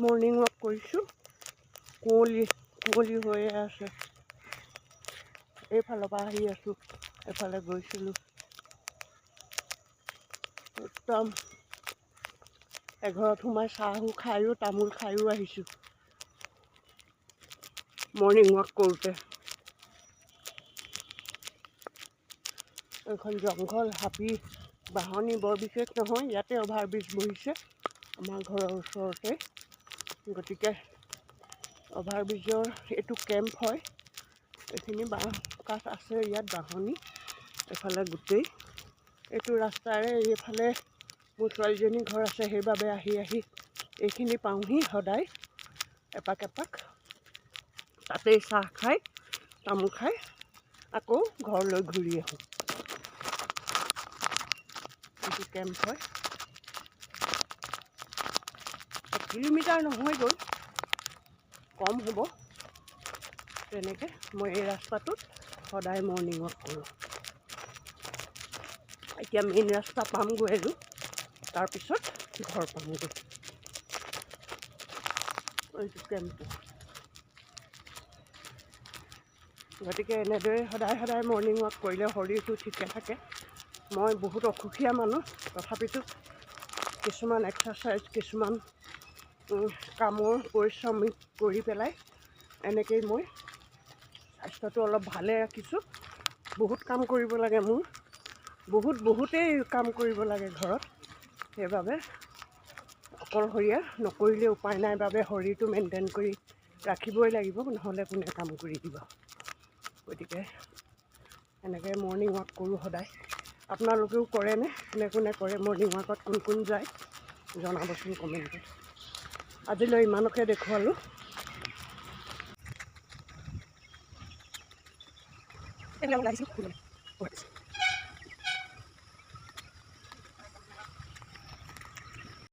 Morning walk কৰিছোঁ। কুঁৱলী হৈয়ে আছে। এইফালৰ পৰা আহি আছোঁ, এফালে গৈছিলোঁ। একদম এঘৰত সোমাই চাহো খায়ো তামোল খায়ো আহিছোঁ মৰ্ণিং ৱাক কৰোঁতে। এইখন জংঘল, হাবি, বাহনি বৰ বিশেষ নহয়। ইয়াতে অভাৰব্ৰিজ বহিছে আমাৰ ঘৰৰ ওচৰতে। গতিকে অভাৰব্ৰিজৰ এইটো কেম্প হয়। এইখিনি বাঁহ কাঠ আছে ইয়াত, বাহনি এফালে গোটেই। এইটো ৰাস্তাৰে এইফালে মোৰ ছোৱালীজনীৰ ঘৰ আছে, সেইবাবে আহি এইখিনি পাওঁহি সদায় এপাক এপাক। তাতেই চাহ খাই তামোল খাই আকৌ ঘৰলৈ ঘূৰি আহোঁ। এইটো কেম্প হয়। 1 কিলোমিটাৰ নহয়গৈ, কম হ'ব। তেনেকৈ মই এই ৰাস্তাটোত সদায় মৰ্ণিং ৱাক কৰোঁ। এতিয়া মেইন ৰাস্তা পামগৈ আৰু তাৰপিছত ঘৰ পামগৈ। এইটো কেম্পটো। গতিকে এনেদৰে সদায় মৰ্ণিং ৱাক কৰিলে শৰীৰটো ঠিকে থাকে। মই বহুত অসুখীয়া মানুহ, তথাপিতো কিছুমান এক্সাৰচাইজ, কিছুমান কামৰ পৰিশ্ৰম কৰি পেলাই এনেকেই মই স্বাস্থ্যটো অলপ ভালে ৰাখিছোঁ। বহুত কাম কৰিব লাগে মোৰ, বহুতেই কাম কৰিব লাগে ঘৰত। সেইবাবে অকলশৰীয়া নকৰিলে উপায় নাই বাবে শৰীৰটো মেইনটেইন কৰি ৰাখিবই লাগিব, নহ'লে কোনে কাম কৰি দিব। গতিকে এনেকৈ মৰ্ণিং ৱাক কৰোঁ সদায়। আপোনালোকেও কৰেনে? কোনে কৰে মৰ্ণিং ৱাকত? কোন যায় জনাবচোন কমেণ্টত। আজিলৈ ইমানকে দেখুৱালোঁ।